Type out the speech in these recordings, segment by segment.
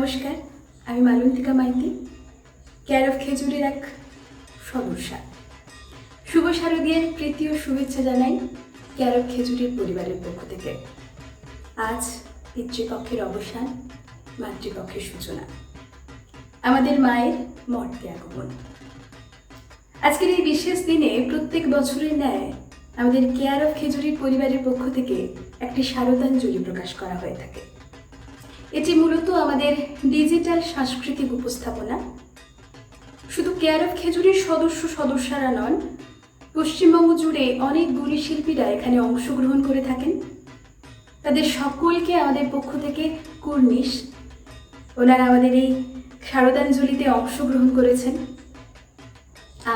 নমস্কার, আমি মালন্তিকা Maiti, care of খেজুরের এক সদস্যা। শুভ শারদীয়ার প্রীতি ও শুভেচ্ছা জানাই কেয়ার অফ খেজুরের পরিবারের পক্ষ থেকে। আজ পিতৃপক্ষের অবসান, মাতৃপক্ষের সূচনা, আমাদের মায়ের মর্তে আগমন। আজকের এই বিশেষ দিনে প্রত্যেক বছরের ন্যায় আমাদের কেয়ার অফ খেজুরের পরিবারের পক্ষ থেকে একটি শারদাঞ্জলি প্রকাশ করা হয়ে থাকে। এটি মূলত আমাদের ডিজিটাল সাংস্কৃতিক উপস্থাপনা। শুধু কেয়ার অফ খেজুরের সদস্যরা নন, পশ্চিমবঙ্গ জুড়ে অনেক গুণী শিল্পীরা এখানে অংশগ্রহণ করে থাকেন। তাদের সকলকে আমাদের পক্ষ থেকে কুর্নিশ। ওনারা আমাদের এই শারদাঞ্জলিতে অংশগ্রহণ করেছেন।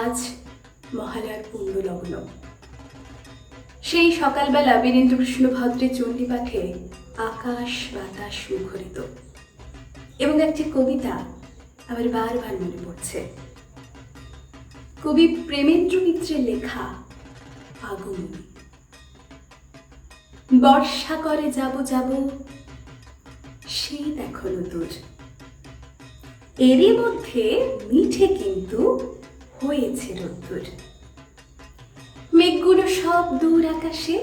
আজ মহালয়ার পুণ্যলগ্ন। সেই সকালবেলা বীরেন্দ্রকৃষ্ণ ভদ্রের চণ্ডী পাঠে আকাশ বাতাস মুখরিত এবং একটি কবিতা আমার বারবার মনে পড়ছে। কবি প্রেমেন্দ্র মিত্রের লেখা আগমনী। বর্ষা করে যাব যাব শীত এখনো দূর, এরই মধ্যে মিঠে কিন্তু হয়েছে রোদ্দুর। মেঘগুলো সব দূর আকাশে,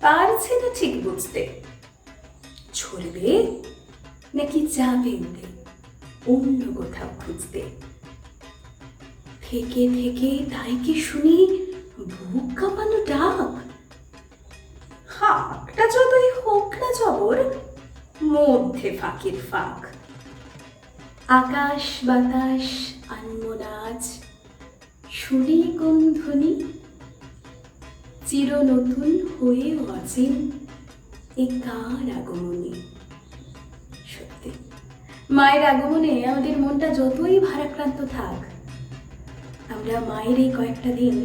পারছে না ঠিক বুঝতে ছড়বে নাকি যাবে উড়ে অন্য কোথাও খুঁজতে। থেকে থেকে তাই কি শুনি বুক কাঁপানো ডাক, হাঁকটা যতই হোক না জবর, মধ্যে ফাঁকের ফাঁক। আকাশ বাতাস আনমনাজ, শুনি কোন ধ্বনি, চির নতুন হয়ে অচিন এ কার আগমনী। সত্যি মায়ের আগমনে আমাদের মনটা যতই ভারাক্রান্ত থাক, আমরা মায়ের এই কয়েকটা দিন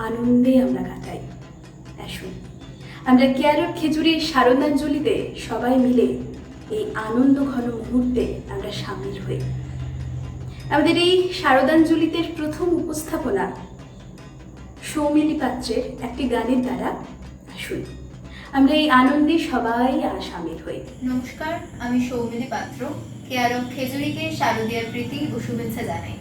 আনন্দে আমরা কাটাই। আসুন আমরা কেয়ার অফ খেজুরের শারদাঞ্জলিতে সবাই মিলে এই আনন্দ ঘন মুহূর্তে আমরা সামিল হই। আমাদের এই শারদাঞ্জলিতে প্রথম উপস্থাপনা সৌমিলি পাত্রের একটি গানের দ্বারা। আসুন আমরা এই আনন্দে সবাই সামিল হই। নমস্কার, আমি সৌমিলি পাত্র, কেয়ার অফ খেজুরিকে শারদীয়ার প্রীতি ও শুভেচ্ছা জানাই।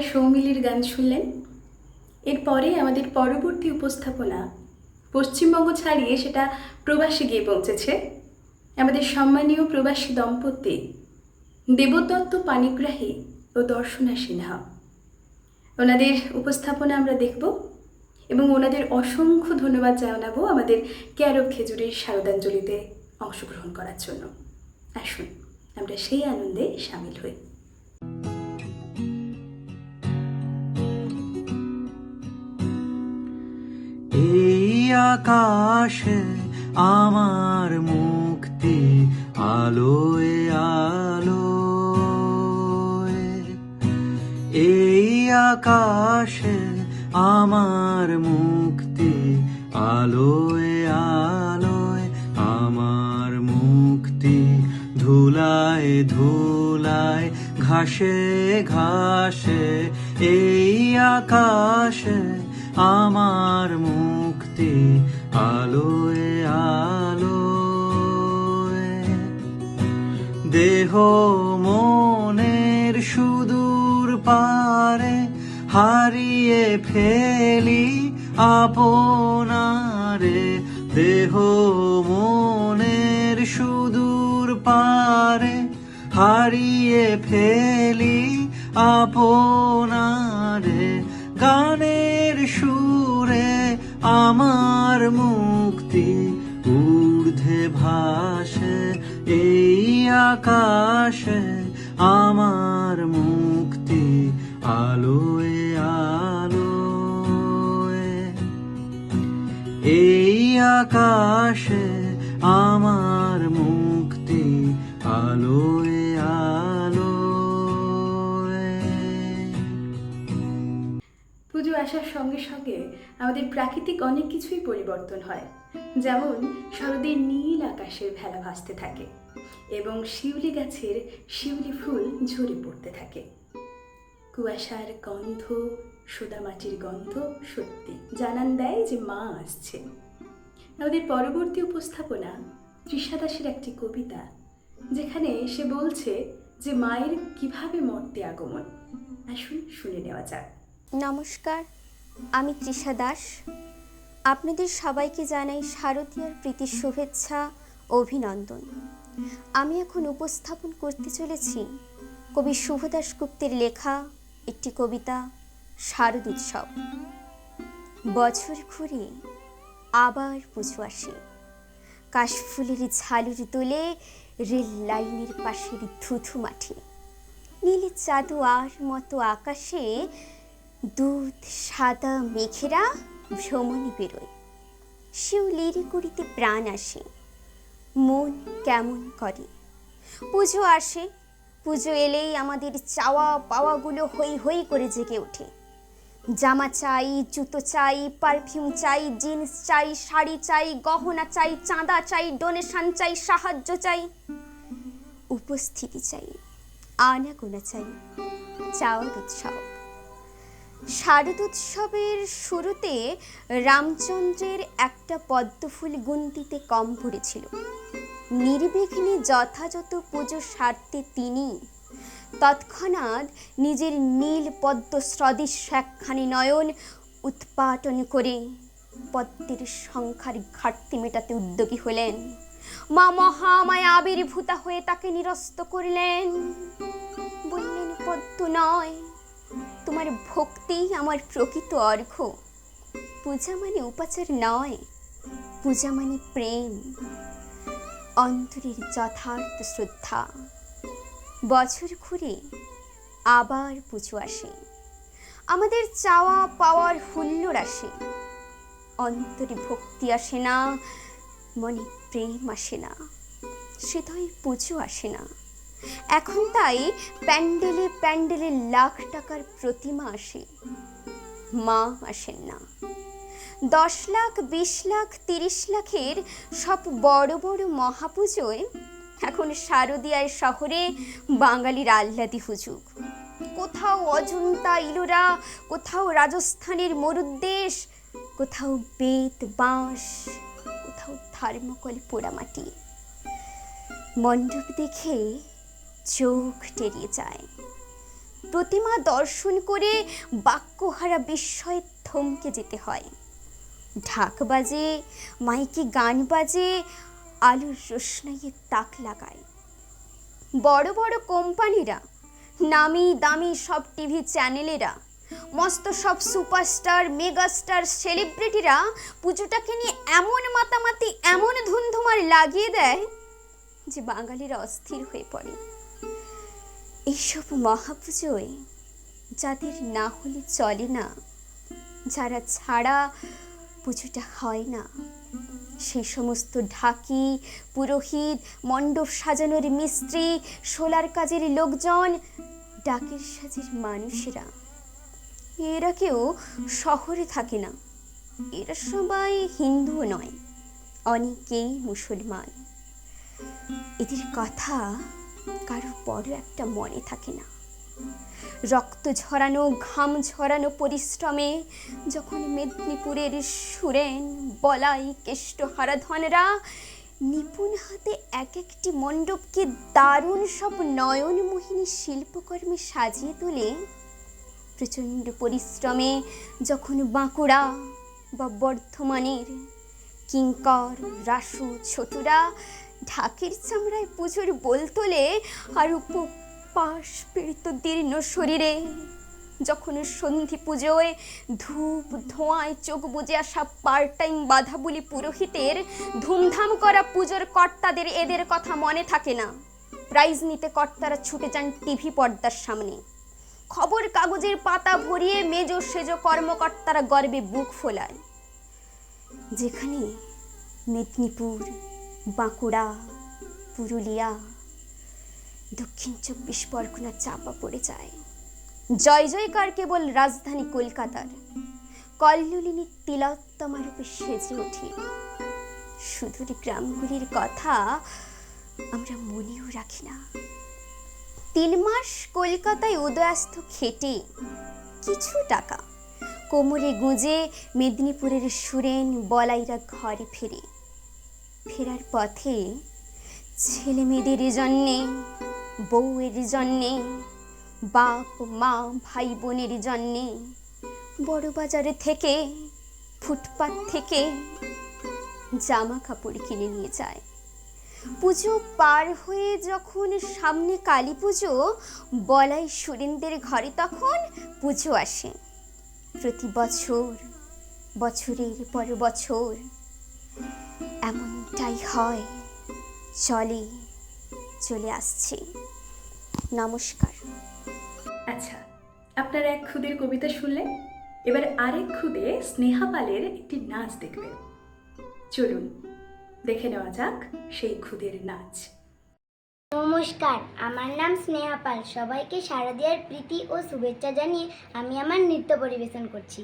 সৌমিলির গান শুনলেন। এরপরে আমাদের পরবর্তী উপস্থাপনা পশ্চিমবঙ্গ ছাড়িয়ে সেটা প্রবাসে গিয়ে পৌঁছেছে। আমাদের সম্মানীয় প্রবাসী দম্পতি দেবদত্ত পানিগ্রাহী ও দর্শনা সিনহা, ওনাদের উপস্থাপনা আমরা দেখব এবং ওনাদের অসংখ্য ধন্যবাদ জানাবো আমাদের কেয়ার অফ খেজুরির শারদাঞ্জলিতে অংশগ্রহণ করার জন্য। আসুন আমরা সেই আনন্দে সামিল হই। এই আকাশে আমার মুক্তি আলোয় আলোয়, এই আকাশে আমার মুক্তি আলোয় আলোয়, আমার মুক্তি ধুলায় ধুলায় ঘাসে ঘাসে, এই আকাশে আমার মুক্তি আলোয় আলোয়। দেহ মনের সুদূর পারে হারিয়ে ফেলি আপনারে, দেহ মনের সুদূর পারে হারিয়ে ফেলি আপনারে, গানের সুরে আমার মুক্তি ঊর্ধ্বে ভাসে, এই আকাশে আমার মুক্তি আলোয় আলোয়, এই আকাশে আমার মুক্তি আলোয় আলোয়। পুজো আসার সঙ্গে সঙ্গে আমাদের প্রাকৃতিক অনেক কিছুই পরিবর্তন হয়, যেমন শরতের নীল আকাশের ভেলা ভাসতে থাকে এবং শিউলি গাছের শিউলি ফুল ঝরে পড়তে থাকে। কুয়াশার গন্ধ, সোদা মাটির গন্ধ সত্যি জানান দেয় যে মা আসছে। আমাদের পরবর্তী উপস্থাপনা তৃষা দাসের একটি কবিতা, যেখানে সে বলছে যে মায়ের কিভাবে মর্তে আগমন। আসুন শুনে নেওয়া যাক। নমস্কার, আমি তৃষা দাস। আপনাদের সবাইকে জানাই শারদীয়ার প্রীতির শুভেচ্ছা, অভিনন্দন। আমি এখন উপস্থাপন করতে চলেছি কবি শুভ দাশগুপ্তের লেখা একটি কবিতা, শারদ উৎসব। বছর ঘুরে আবার পুজো আসে, কাশফুলের ঝালুর দোলে রেল লাইনের পাশের ধুধু মাঠে, নীল চাঁদোয়ার মতো আকাশে দুধ সাদা মেঘেরা ভ্রমণে বেরোয়, শিউলির কুড়িতে প্রাণ আসে, মন কেমন করে। পুজো আসে, পুজো এলেই আমাদের চাওয়া পাওয়াগুলো হই হই করে জেগে ওঠে। জামা চাই, জুতো চাই, পারফিউম চাই, জিন্স চাই, শাড়ি চাই, গহনা চাই, চাঁদা চাই, ডোনেশন চাই, সাহায্য চাই, উপস্থিতি চাই, আনাগোনা চাই, চাওয়ার উৎসব। শারদ উৎসবের শুরুতে রামচন্দ্রের একটা পদ্মফুল গুন্তিতে কম পড়েছিল। নির্বিঘ্নে যথাযথ পুজো সারতে তিনি তৎক্ষণাৎ নিজের নীল পদ্ম সদৃশ একখানি নয়ন উৎপাটন করে পদ্মের সংখ্যার ঘাটতি মেটাতে উদ্যোগী হলেন। মা মহামায়া আবির্ভূতা হয়ে তাকে নিরস্ত করলেন, বললেন, পদ্ম নয়, তোমার ভক্তি আমার প্রকৃত অর্ঘ্য। পূজা মানে উপাচার নয়, পূজা মানে প্রেম, অন্তরের যথার্থ শ্রদ্ধা। বছর ঘুরে আবার পুজো আসে, আমাদের চাওয়া পাওয়ার হুল্লোড় আসে, অন্তরে ভক্তি আসে না, মনে প্রেম আসে না, হৃদয়ে পুজো আসে না। এখন তাই প্যান্ডেলে প্যান্ডেলে লাখ টাকার প্রতিমা আসে, মা আসেন না। 10 লাখ, 20 লাখ, 30 লাখের সব বড় বড় মহাপুজোয় এখন শারদীয়ার শহরে বাঙালির আহ্লাদি হুজুগ। কোথাও অজন্তা ইলোরা, কোথাও রাজস্থানের মরুদ্দেশ, কোথাও বেত বাঁশ, কোথাও থার্মোকল পোড়ামাটি। মণ্ডপ দেখে চোখ টেরিয়ে যায়, প্রতিমা দর্শন করে বাক্যহারা বিস্ময়ে থমকে যেতে হয়। ঢাক বাজে, মাইকে গান বাজে, আলোর রোশনাইয়ে তাক লাগায়। বড় বড় কোম্পানিরা, নামি দামি সব টিভি চ্যানেলেরা, মস্ত সব সুপারস্টার, মেগাস্টার, সেলিব্রিটিরা পুজোটাকে নিয়ে এমন মাতামাতি, এমন ধুমধুমার লাগিয়ে দেয় যে বাঙালিরা অস্থির হয়ে পড়ে। এইসব মহাপুজোয় যাদের না হলে চলে না, যারা ছাড়া পুজোটা হয় না, সেই সমস্ত ঢাকি, পুরোহিত, মণ্ডপ সাজানোর মিস্ত্রি, শোলার কাজের লোকজন, ডাকের সাজের মানুষেরা, এরা কেউ শহরে থাকে না। এরা সবাই হিন্দুও নয়, অনেকেই মুসলমান। এদের কথা কারো বড় একটা মনে থাকে না। রক্ত ঝরানো, ঘাম ঝরানো পরিশ্রমে যখন মেদিনীপুরের সুরেন, বলাই, কেষ্ট হারাধনরা নিপুণ হাতে এক একটি মণ্ডপকে দারুণ সব নয়নমোহিনী শিল্পকর্মে সাজিয়ে তোলে, প্রচণ্ড পরিশ্রমে যখন বাঁকুড়া বা বর্ধমানের কিঙ্কর, রাসু, ছোটুরা ঢাকের চামড়ায় পুজোর বোল তোলে, আর উপবাস পীড়িত দীর্ণ শরীরে যখন সন্ধি পুজোয় ধূপ ধোঁয়ায় চোখ বুজে আসা পার্ট টাইম বাধা বলি পুরোহিতের ধুমধাম করা পুজোর কর্তাদের এদের কথা মনে থাকে না। প্রাইজ নিতে কর্তারা ছুটে যান টিভি পর্দার সামনে। খবর কাগজের পাতা ভরিয়ে মেজো সেজো কর্মকর্তারা গর্বে বুক ফোলায়। যেখানে মেদিনীপুর, বাঁকুড়া, পুরুলিয়া, দক্ষিণ 24 পরগনা চাপা পড়ে যায়। জয় জয়কার কেবল রাজধানী কলকাতার কল্লোলিনী তিলোত্তমা রূপে সেজে ওঠে। সুদূর গ্রামগুলির কথা আমরা মনেও রাখি না। 3 মাস কলকাতায় উদয়াস্ত খেটে কিছু টাকা কোমরে গুঁজে মেদিনীপুরের সুরেন, বলাইরা ঘরে ফেরে। ফেরার পথে ছেলে মেয়েদের জন্যে, বউয়ের জন্যে, বাপ মা ভাই বোনের জন্যে বড় বাজারে থেকে, ফুটপাত থেকে জামা কাপড় কিনে নিয়ে যায়। পুজো পার হয়ে যখন সামনে কালী পুজো, বলাই সুরেনদের ঘরে তখন পুজো আসে। প্রতি বছর, বছরের পর বছর এমনটাই হয়, চলে আসছে। নমস্কার। আচ্ছা, আপনারা এক খুদের কবিতা শুনলেন, এবার আরেক খুদে স্নেহা পালের একটি নাচ দেখবেন। চলুন দেখে নেওয়া যাক সেই খুদের নাচ। নমস্কার, আমার নাম স্নেহা পাল। সবাইকে শারদীয়ার প্রীতি ও শুভেচ্ছা জানিয়ে আমি আমার নৃত্য পরিবেশন করছি।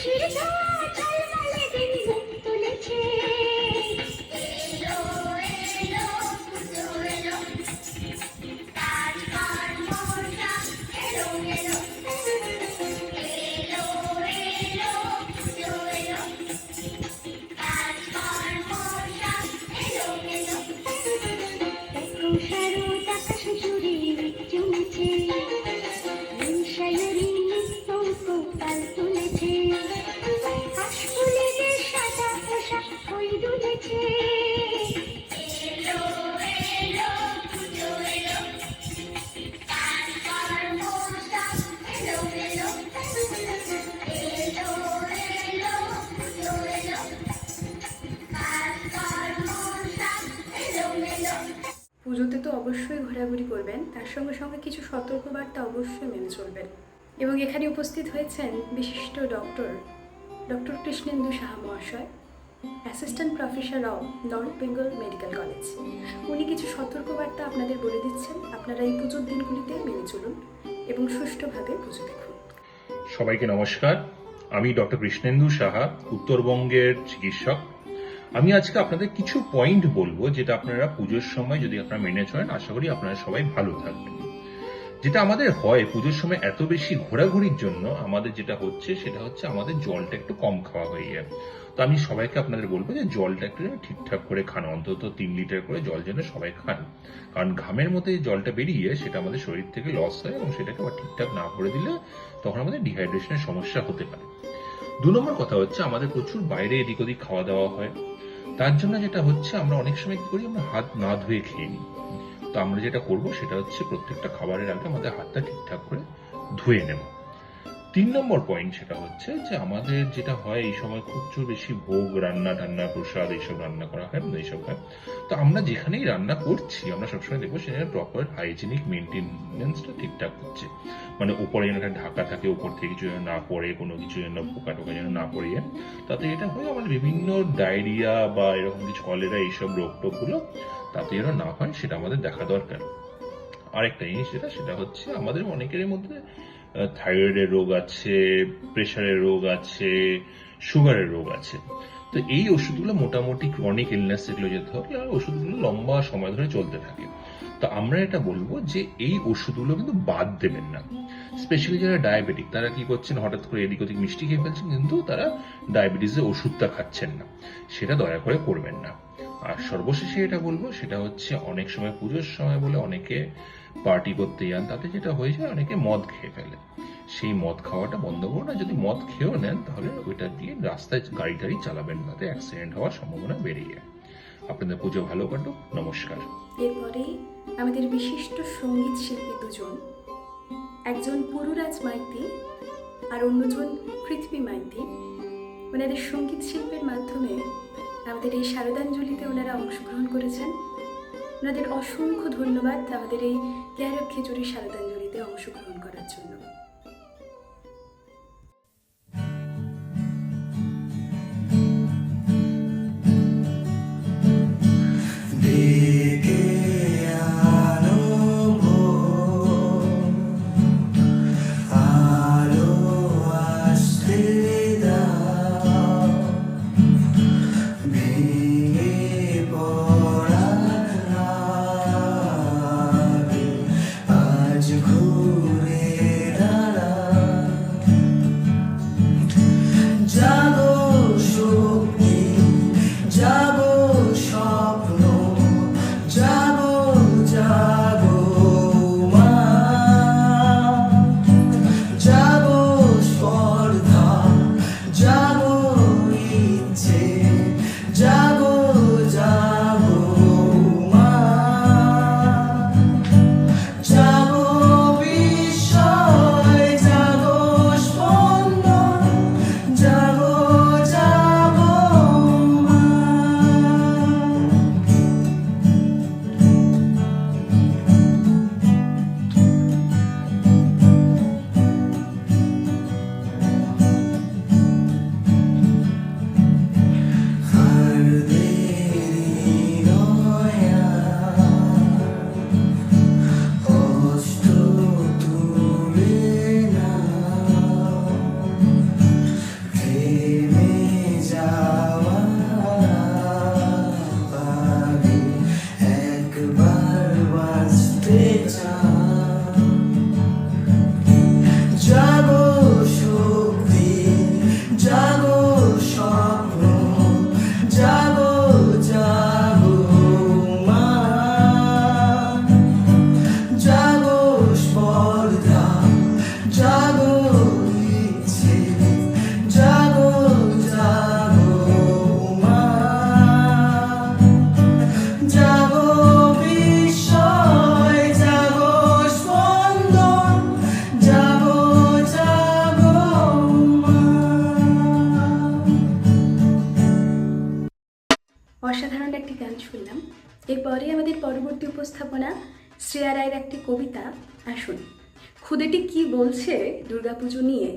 খুশির ছোঁয়া ঝলমলে দিন মুখ তুলেছে। এলো এলো পুজো এলো, কাজকার মশা এলো এলো। এলো এলো পুজো এলো, কাজকার মশা এলো এলো। দেখো শারদ আকাশ জুড়ে জমেছে, শায়রি নিত্য গোপাল তুলেছে। কাশফুলের সাদা পোশাক ফুল দুলেছে। এলো এলো পুজো এলো, কাজকার মশা এলো এলো। এলো এলো পুজো এলো, কাজকার মশা এলো এলো। পুজোতে তো অবশ্যই ঘোরাঘুরি করবেন, তার সঙ্গে সঙ্গে কিছু সতর্কবার্তা অবশ্যই মেনে চলবেন। এবং এখানে উপস্থিত হয়েছেন বিশিষ্ট ডক্টর কৃষ্ণেন্দু সাহা মহাশয়, assistant professor of north Bengal medical college. উনি কিছু সতর্কবার্তা আপনাদের বলে দিচ্ছেন, আপনারা এই পুজোর দিনগুলিতে মেনে চলুন এবং সুষ্ঠুভাবে পুজো দেখুন। সবাইকে নমস্কার। আমি ডক্টর কৃষ্ণেন্দু সাহা, উত্তরবঙ্গের চিকিৎসক। আমি আজকে আপনাদের কিছু পয়েন্ট বলবো যেটা আপনারা পুজোর সময় যদি আপনারা মেনে চলেন, আশা করি আপনারা সবাই ভালো থাকবেন। যেটা আমাদের হয় পুজোর সময় এত বেশি ঘোরাঘুরির জন্য আমাদের যেটা হচ্ছে সেটা হচ্ছে আমাদের জলটা একটু কম খাওয়া হয়ে যায়। তো আমি সবাইকে আপনাদের বলবো যে জলটা একটু ঠিকঠাক করে খান, অন্তত 3 লিটার করে জল যেন সবাই খান। কারণ ঘামের মধ্যে জলটা বেরিয়ে সেটা আমাদের শরীর থেকে লস হয় এবং সেটাকে আবার ঠিকঠাক না করে দিলে তখন আমাদের ডিহাইড্রেশনের সমস্যা হতে পারে। 2 নম্বর কথা হচ্ছে আমাদের প্রচুর বাইরে এদিক ওদিক খাওয়া দাওয়া হয়, তার জন্য যেটা হচ্ছে আমরা অনেক সময় কি করি, আমরা হাত না ধুয়ে খেয়ে নিই। তো আমরা যেটা করব সেটা হচ্ছে প্রত্যেকটা খাবারের আগে আমাদের হাতটা ঠিকঠাক করে ধুয়ে নেব। 3 নম্বর পয়েন্ট সেটা হচ্ছে যে আমাদের যেটা হয় এই সময় প্রচুর বেশি ভোগ রান্না টান্না প্রসাদ এইসব রান্না করা হয়, এইসব হয়। তো আমরা যেখানেই রান্না করছি আমরা সবসময় দেখবো সেখানে প্রপার হাইজেনিক মেনটেনেন্সটা ঠিকঠাক হচ্ছে। মানে উপরে যেন একটা ঢাকা থাকে, উপর থেকে কিছু যেন না পড়ে, কোনো কিছু যেন পোকা টোকা যেন না পড়ে যায়। তাতে এটা হয় আমাদের বিভিন্ন ডায়রিয়া বা এরকম কিছু কলেরা এইসব রোগ টোগগুলো তাতে যেন না হয়, সেটা আমাদের দেখা দরকার। আরেকটা জিনিস সেটা হচ্ছে আমাদের অনেকের মধ্যে থাইরয়েডের রোগ আছে, প্রেশারের রোগ আছে, সুগারের রোগ আছে। তো এই ওষুধগুলো মোটামুটি ক্রনিক ইলনেস যেগুলো যেতে হবে, ওষুধগুলো লম্বা সময় ধরে চলতে থাকে। তো আমরা এটা বলবো যে এই ওষুধগুলো কিন্তু বাদ দেবেন না। স্পেশালি যারা ডায়াবেটিক তারা কি করছেন, হঠাৎ করে এদিক ওদিক মিষ্টি খেয়ে ফেলছেন কিন্তু তারা ডায়াবেটিসের ওষুধটা খাচ্ছেন না, সেটা দয়া করে করবেন না। আর সর্বশেষে এটা বলবো সেটা হচ্ছে অনেক সময় পুজোর সময় বলে অনেকে পার্টি করতে যান, তাতে যেটা হয়ে যায় অনেকে মদ খেয়ে ফেলে। সেই মদ খাওয়াটা বন্ধ করুন, আর যদি মদ খেয়েও নেন তাহলে ওইটা দিয়ে রাস্তায় গাড়ি টাড়ি চালাবেন না, তাতে অ্যাক্সিডেন্ট হওয়ার সম্ভাবনা বেড়ে যায়। আপনাদের পুজো ভালো কাটুক, নমস্কার। এরপরেই আমাদের বিশিষ্ট সঙ্গীত শিল্পী দুজন, একজন পুরুরাজ মাইতি আর অন্যজন পৃথ্বী মাইতি। ওনাদের সঙ্গীত শিল্পের মাধ্যমে আমাদের এই শারদাঞ্জলিতে ওনারা অংশগ্রহণ করেছেন। ওনাদের অসংখ্য ধন্যবাদ আমাদের এই কেয়ার অফ খিচুড়ি শারদাঞ্জলিতে অংশগ্রহণ করার জন্য। ঘুরে পরবর্তী উপস্থাপনা শ্রেয়া রায়ের একটি কবিতা। আসুন খুদেটি কি বলছে দুর্গাপুজো নিয়ে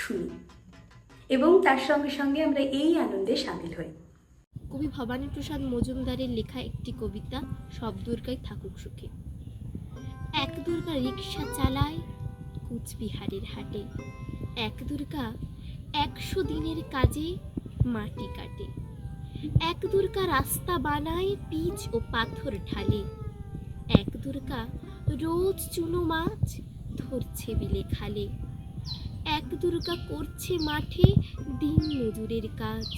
শুনি এবং তার সঙ্গে সঙ্গে আমরা এই আনন্দে সামিল হই। কবি ভবানীপ্রসাদ মজুমদারের লেখা একটি কবিতা, সব দুর্গাই থাকুক সুখে। এক দুর্গা রিক্সা চালায় কুচবিহারের হাটে, এক দুর্গা 100 দিনের কাজে মাটি কাটে, এক দুর্গা রাস্তা বানায় পিচ ও পাথর ঢালে, এক দুর্গা রোজ চুনো মাছ ধরছে বিলে খালে, এক দুর্গা করছে মাঠে দিন মজুরের কাজ,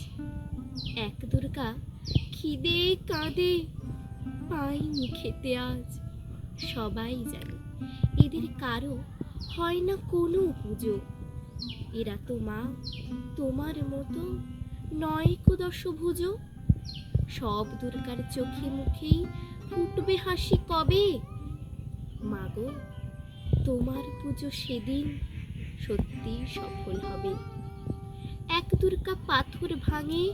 এক দুর্গা খিদে কাঁদে পাইনি খেতে আজ। সবাই জানে এদের কারো হয় না কোনো পুজো, এরা তো মা তোমার মতো নয় কো দশভুজ। সব দুর্গার চোখে মুখেই ফুটবে হাসি কবে, মাগো তোমার পুজো সেদিন সত্যি সফল হবে। এক দুর্গা পাথর ভাঙে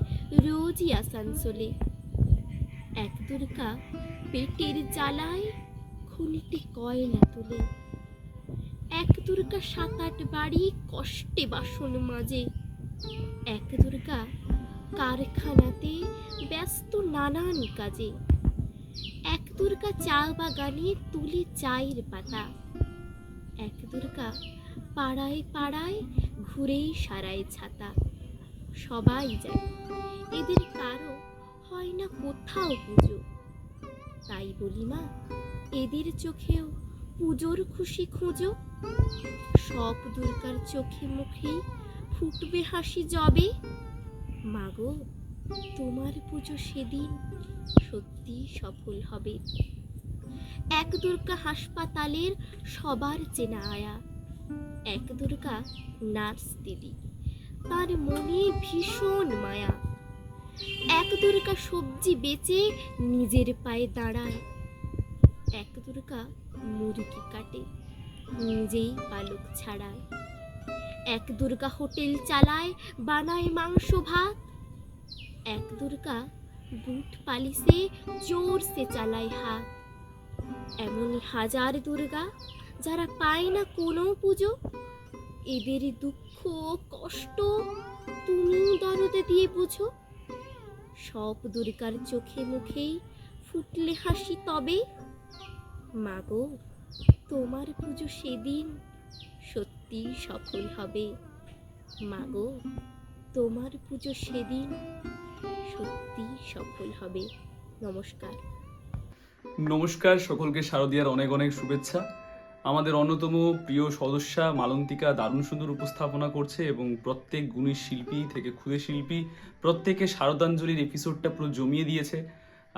রোজই আসানসোলে, এক দুর্গা পেটের জ্বালায় খুনিতে কয়লা তোলে, এক দুর্গা 7-8 বাড়ি কষ্টে বাসন মাজে, এক দুর্গা কারখানাতে ব্যস্ত নানান কাজে, এক দুর্গা চা বাগানে তুলে চায়ের পাতা, এক দুর্গা পাড়ায় পাড়ায় ঘুরেই সারায় ছাতা। সবাই জানে এদের কারো হয় না কোথাও পুজো, তাই বলি মা এদের চোখেও পুজোর খুশি খুঁজো। সব দুর্গার চোখে মুখেই ফুটবে হাসি যবে, মাগো তোমার পুজো সেদিন সত্যি সফল হবে। এক দুর্গা হাসপাতালের সবার চেনা আয়া, এক দুর্গা নার্স দিদি তার মনে ভীষণ মায়া, এক দুর্গা সবজি বেচে নিজের পায়ে দাঁড়ায়, এক দুর্গা মুরগি কাটে নিজেই পালক ছাড়ায়, এক দুর্গা হোটেল চালায় বানায় মাংস ভাত, এক দুর্গা বুট পালিশে জোরসে চালায় হাত। এমন হাজার দুর্গা যারা পায় না কোনো পুজো, এদের দুঃখ কষ্ট তুমি দরদে দিয়ে বুঝো। সব দুর্গার চোখে মুখেই ফুটলে হাসি তবে, মাগো তোমার পুজো সেদিন সত্যি সফল হবে, মাগো তোমার পুজো সেদিন সত্যি সফল হবে। নমস্কার। নমস্কার, সকলকে শারদীয়ার অনেক অনেক শুভেচ্ছা। আমাদের অন্যতম প্রিয় সদস্যা মালন্তিকা দারুণ সুন্দর উপস্থাপনা করছে এবং প্রত্যেক গুণী শিল্পী থেকে ক্ষুদে শিল্পী প্রত্যেকে শারদাঞ্জলির এপিসোডটা পুরো জমিয়ে দিয়েছে।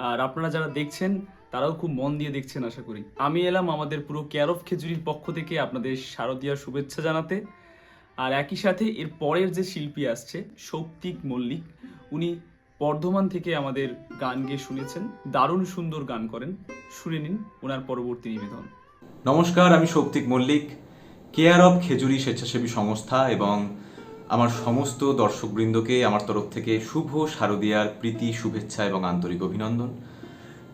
আর আপনারা যারা দেখছেন তারাও খুব মন দিয়ে দেখছেন আশা করি। আমি এলাম আমাদের পুরো কেয়ার অফ খেজুরির পক্ষ থেকে আপনাদের শারদীয়ার শুভেচ্ছা জানাতে। আর একই সাথে এর পরের যে শিল্পী আসছে শৌক্তিক মল্লিক, উনি বর্ধমান থেকে আমাদের গান গেয়ে শুনেছেন, দারুণ সুন্দর গান করেন। শুনে নিন ওনার পরবর্তী নিবেদন। নমস্কার, আমি শৌক্তিক মল্লিক, কেয়ার অফ খেজুরি স্বেচ্ছাসেবী সংস্থা এবং আমার সমস্ত দর্শকবৃন্দকে আমার তরফ থেকে শুভ শারদীয়ার প্রীতি, শুভেচ্ছা এবং আন্তরিক অভিনন্দন।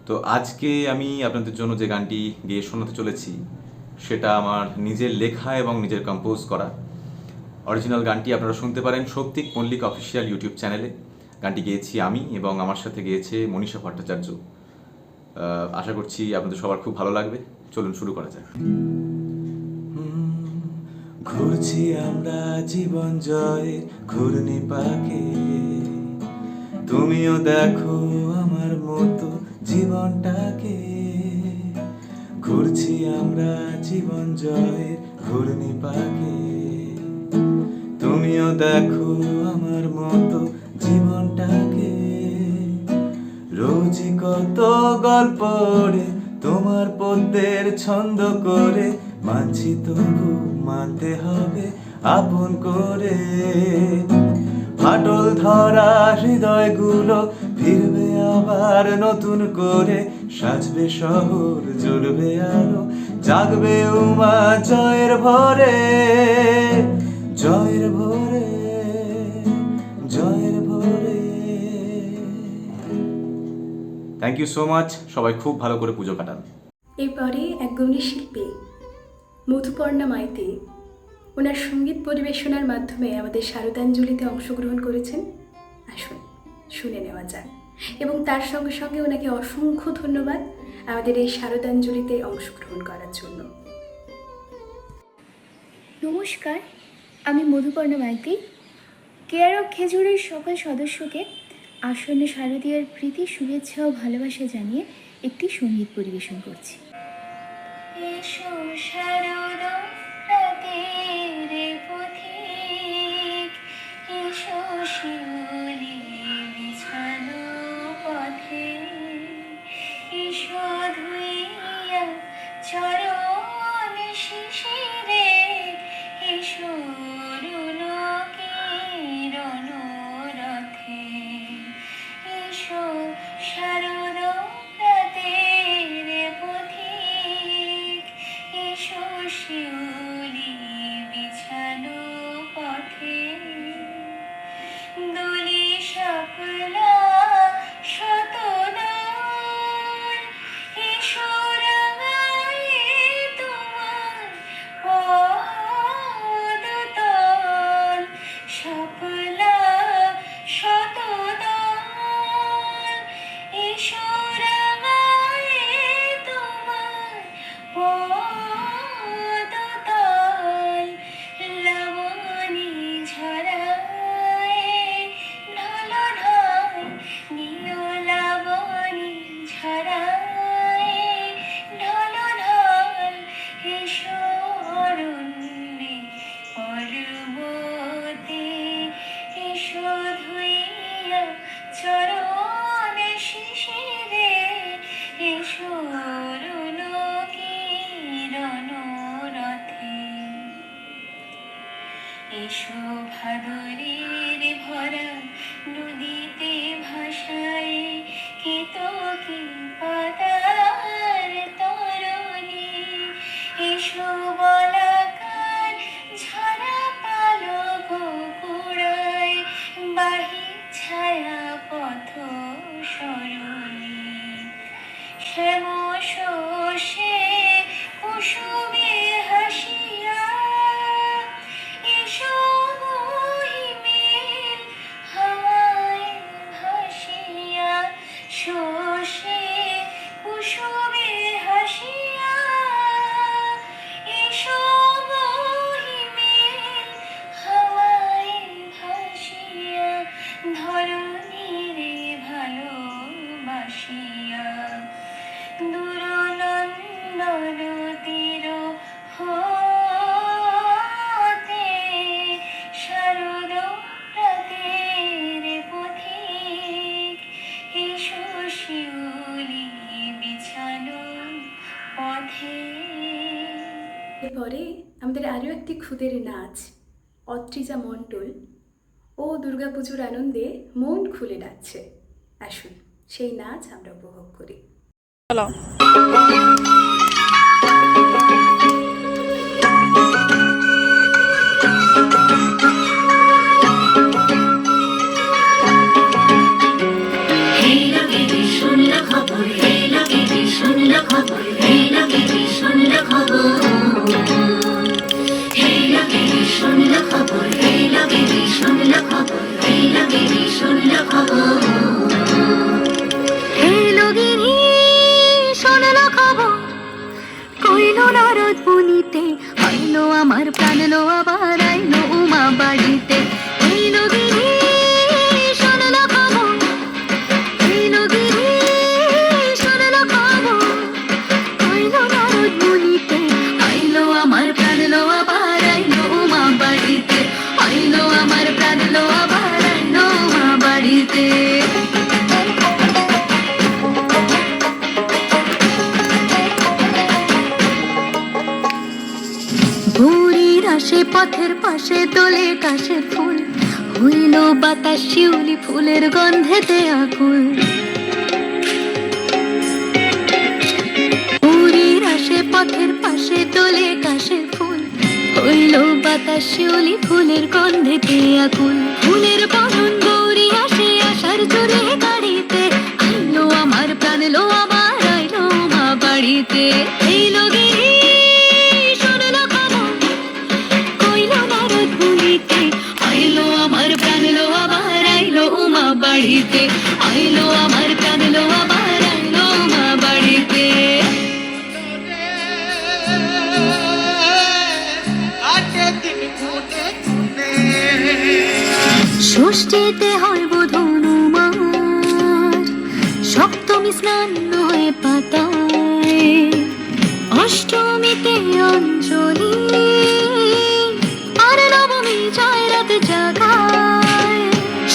তো আজকে আমি আপনাদের জন্য যে গানটি গেয়ে শোনাতে চলেছি সেটা আমার নিজের লেখা এবং নিজের কম্পোজ করা। অরিজিনাল গানটি আপনারা শুনতে পারেন শৌক্তিক মল্লিক অফিসিয়াল ইউটিউব চ্যানেলে। গানটি গেয়েছি আমি এবং আমার সাথে গেয়েছে মনীষা ভট্টাচার্য। আশা করছি আপনাদের সবার খুব ভালো লাগবে। চলুন শুরু করা যাক। ঘুরছি আমরা জীবন জয় ঘূর্ণি পাকে, তুমিও দেখো আমার মতো জীবনটাকে। ঘুরছি আমরা জীবন জয় ঘূর্ণি পাকে, তুমিও দেখো আমার মতো জীবনটাকে। রোজই কত গল্প রে তোমার পদ্মের ছন্দ করে, মানছি তবু মানতে হবে আপন করে। ফাটল ধরা হৃদয়গুলো ফিরবে আবার নতুন করে, সাজবে শহর জ্বলবে আলো, জাগবে উমা জয়ের ভরে, জয়ের ভরে, জয়ের ভরে। থ্যাংক ইউ সো মাচ, সবাই খুব ভালো করে পুজো কাটান। এরপরে এক গৌরী শিল্পী মধুপর্ণা মাইতি ওনার সঙ্গীত পরিবেশনার মাধ্যমে আমাদের শারদাঞ্জলিতে অংশগ্রহণ করেছেন। আসুন শুনে নেওয়া যাক, এবং তার সঙ্গে সঙ্গে ওনাকে অসংখ্য ধন্যবাদ আমাদের এই শারদাঞ্জলিতে অংশগ্রহণ করার জন্য। নমস্কার, আমি মধুপর্ণা মাইতি কেয়ার অফ খেজুরির সকল সদস্যকে আসন্ন শারদীয়ার প্রীতি, শুভেচ্ছা ও ভালোবাসা জানিয়ে একটি সঙ্গীত পরিবেশন করছি। এসো শারদ রাতের পথিক, এসো শিউলি বিছানো পথে, এসো ধুইয়া চরণ শিশিরে, এসো রুলকিরণ রথে, এসো শারদ রাতের পথিক, এসো শিউলি বিছানো পথে, দোলি শাপলা শতদল, এসো রাঙায়ে তোমার পদতল, শাপলা শতদল, এসো রাঙায়ে তোমার পদতল, লবণী ঝরায় ঢলঢল, নীল লবণী ঝরায় ঢলঢল, এসো অরণ্যে পর্বতে, এসো ধুইয়া চরণ শিশিরে, এসো রুলকিরণ রথে, এসো ভাদরের ভরা নদীতে ভাসায় কেতকী পাতার তরণী, এসো বলাকার ঝরা পালক কুড়ায় বাহি ছায়া পথ সরণী, শ্যাম শস্যে কুসুমে হাসিয়া, এসো মহিমের হাওয়ায় ভাসিয়া, শস্যে কুসুমে হাসিয়া, এসো মহিমের হাওয়ায় ভাসিয়া, ধরণীর ভালোবাসিয়া, দূরনন্দন তীর হতে, শারদ রাতের পথিক, এসো শিউলি বিছানো পথে। এরপরে আমাদের আরও একটি খুদের নাচ, অত্রিজা মণ্ডল ও দুর্গাপুজোর আনন্দে মন খুলে নাচছে। আসুন সেই নাচ আমরা উপভোগ করি। আইলো আমার প্রাণ লো আবার আইলো উমা বাড়িতে, আইলো গিরি শোনলো খবর, আইলো গিরি শোনলো খবর, আইলো নারদ মুনিতে, আইলো আমার প্রাণ লো আবার আইলো উমা বাড়িতে, আইলো আমার প্রাণ লো আবার আইলো উমা বাড়িতে। আকাশে পথের পাশে তোলে কাশের ফুল, হইল বাতাস শিউলি ফুলের গন্ধেতে আকুল। পুরীর আসে পথের পাশে তোলে কাশের ফুল, হইল বাতাস শিউলি ফুলের গন্ধেতে আকুল। ফুলের বরণ গৌরী আসে আশার জোরে গাড়িতে, আইলো আমার প্রাণ প্রাণ লো আবার আইলো মা বাড়িতে এলো গিরি শুনলো খবর কইলো নারদ বলিতে আইলো আমার প্রাণ লো আবার আইলো মা বাড়িতে আইলো আমার প্রাণ লো আবার আইলো মা বাড়িতে ষষ্ঠীতে হয় বোধন মার সপ্তমী স্নান হয় পাতায় অষ্টমীতে অঞ্জলি আর নবমী যায় রাত জাগায়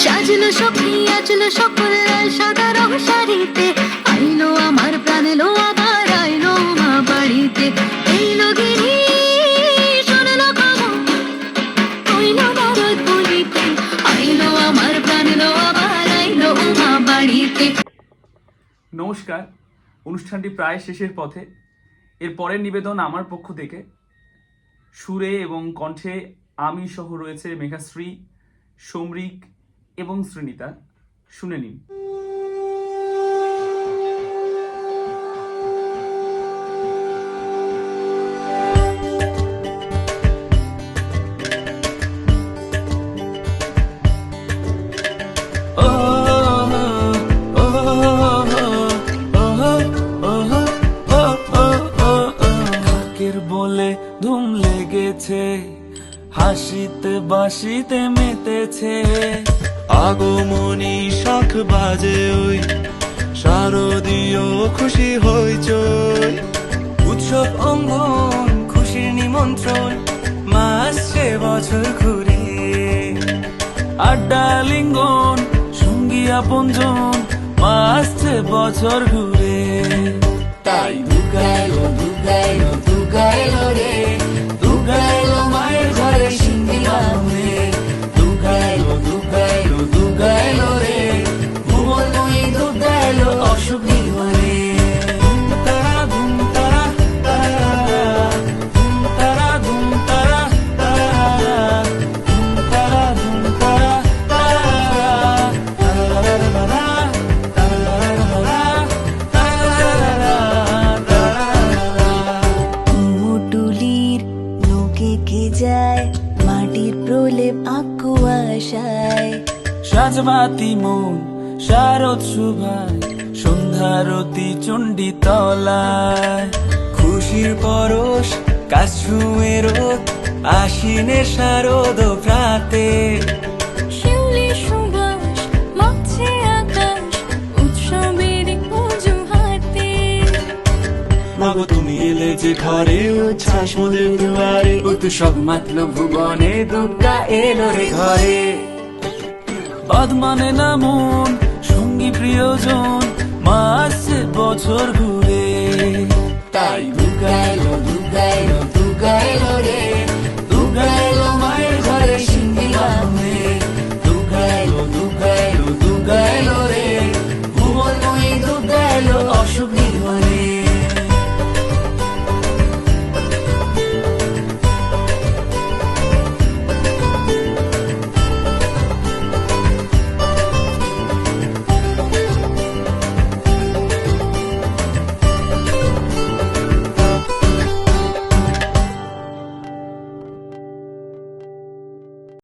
সাজলো সখী আজলো সকল লাল সাদা রং শাড়িতে আইলো আমার প্রাণ লো আবার আইলো মা বাড়িতে এইলো গিরি শুনলো খবর কইলো নারদ বলিতে আইলো আমার প্রাণ লো আবার আইলো মা বাড়িতে। নমস্কার, অনুষ্ঠানটি প্রায় শেষের পথে। এর পরের নিবেদন আমার পক্ষ থেকে। সুরে এবং কণ্ঠে আমি সহ রয়েছে মেঘাশ্রী, সমরিক এবং শ্রীনিতা। শুনে নিন। বলে ধুম লেগেছে, হাসিতে বাসিতে মেতেছে, আগমনী শাখ বাজে ওই শারদীয় খুশি হইচই, উৎসব অঙ্গন খুশির নিমন্ত্রণ, মা আসছে বছর ঘুরে, আড্ডা লিঙ্গন সঙ্গী আপনজন, মা আসছে বছর ঘুরে, তাই দুগাইলো দুগাইলো দুগাইলো রে, দুগাইলো মায়ের ঘরে সিন্ধি বামে, দুগাইলো দুগাইলো দুগাইলো রে, ভুবন তুই দুগাইলো অসুখ নিবারে, তারা ধুম তারা তারা ধুম তারা ধুম তারা তারা ধুম তারা ধুম তারা যায় মাটির প্রলেপ আকুয়াশায়, সাজবাতি মন শারদ সুভায়, সন্ধ্যারতি চণ্ডী তলায়, খুশির পরশ কাছ ছুঁয়ে রোদ, আশ্বিনের শারদ প্রাতে, শিউলি সুবাস মাছে আকাশ, উৎসবের অজুহাতে, মাগো তুমি এলে যে ঘরে উচ্ছ্বাস মোদের দুয়ারে, উৎসব মাতল ভুবনে, দুর্গা এলো রে ঘরে, বাদ মানে না মন সঙ্গী প্রিয়জন, মা আসছে বছর ঘুরে, তাই দুগাইলো দুগাইলো দুগাইলো রে, দুগাইলো মায়ের ঘরে সিন্ধি বামে, দুগাইলো দুগাইলো দুগাইলো রে, ভুবন তুই দুগাইলো অসুখ নিবারে।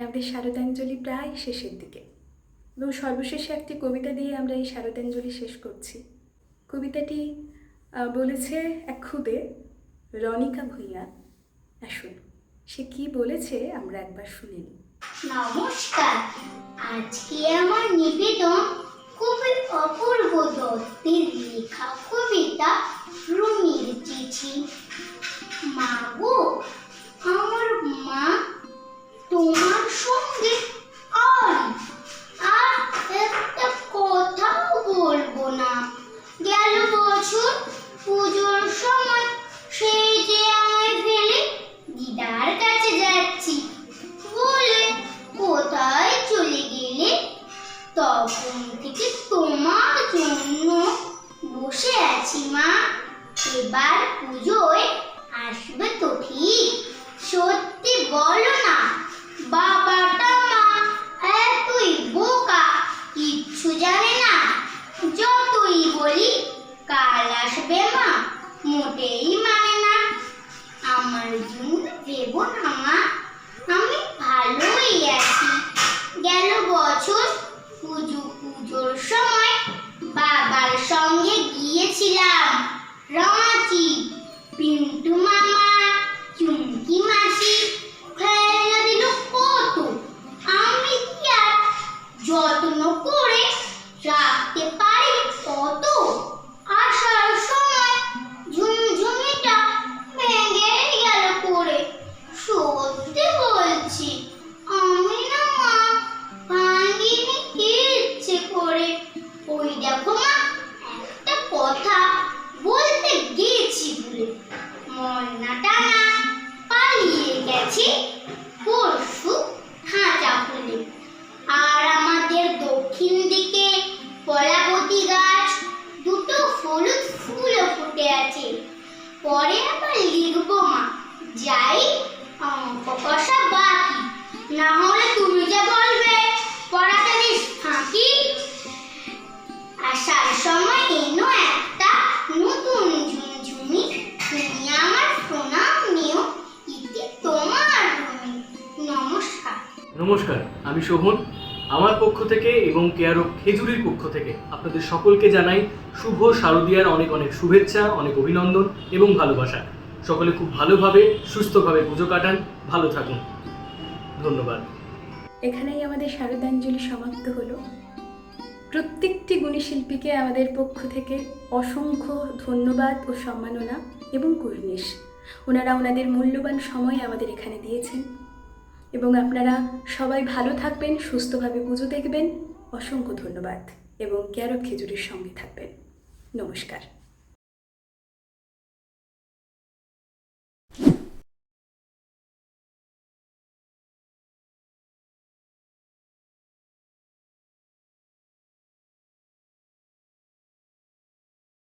আমাদের শারদাঞ্জলি প্রায় শেষের দিকে এবং সর্বশেষে একটি কবিতা দিয়ে আমরা এই শারদাঞ্জলি শেষ করছি। কবিতাটি বলেছে এক খুদে রনিকা ভূঁইয়া। আসুন সে কি বলেছে আমরা একবার শুনে নিই। নমস্কার, আজকে আমার নিবেদন খুবই অপূর্ব দত্তের লেখা কবিতা রুমির চিঠি। মা গো, আমার মা তোমার সঙ্গে আর একটা কথাও বলবো না। গেল বছর পুজোর সময় সেই যে আমায় ফেলে দিদার কাছে যাচ্ছি বলে কোথায় চলে গেলে, তখন থেকে তোমার জন্য বসে আছি মা। এবার পুজোয় আসবে তো ঠিক? না মা, আমি ভালোই আছি। গেল বছর পুজোর সময় বাবার সঙ্গে গিয়েছিলাম রাঁচি। পিন্টু মামা, চুমকি মাসি খেলনা দিল কত, আমি কি আর যত্ন করে রাখতে পারি কত? আসার সময় ঝুমঝুমিটা ভেঙে গেল পড়ে। সত্যি বলছি, আমি না মা ভাঙিনি ইচ্ছে করে। ওই দেখো মা, একটা কথা বলতে গেছি বলে, ময়নাটা না পালিয়ে গেছে পরশু খাঁচা খুলে। আর আমাদের দক্ষিণ দিকে কলাবতী গাছ দুটো হলুদ ফুলও ফুটে আছে। পরে আবার লিখবো মা, যাই অঙ্ক কষা বাকি, না হলে তুমি যা বলবে পড়াতে বেশ ফাঁকি। আসার সময় এনো একটা নতুন ঝুমঝুমি, তুমি আমার প্রণাম নিও, ইতি তোমার রুমি। নমস্কার। নমস্কার, আমি শোভন। আমার পক্ষ থেকে এবং কেয়ার অফ খেজুরির পক্ষ থেকে আপনাদের সকলকে জানাই শুভ শারদীয়ার অনেক অনেক শুভেচ্ছা, অনেক অভিনন্দন এবং ভালোবাসা। সকলে খুব ভালোভাবে সুস্থভাবে পুজো কাটান, ভালো থাকুন। ধন্যবাদ। এখানেই আমাদের শারদাঞ্জলি সমাপ্ত হলো। প্রত্যেকটি গুণী শিল্পীকে আমাদের পক্ষ থেকে অসংখ্য ধন্যবাদ ও সম্মাননা এবং কুর্নিশ। ওনারা ওনাদের মূল্যবান সময় আমাদের এখানে দিয়েছেন এবং আপনারা সবাই ভালো থাকবেন, সুস্থভাবে পুজো দেখবেন। অসংখ্য ধন্যবাদ এবং কেয়ার অফ খেজুরির সঙ্গে থাকবেন। নমস্কার।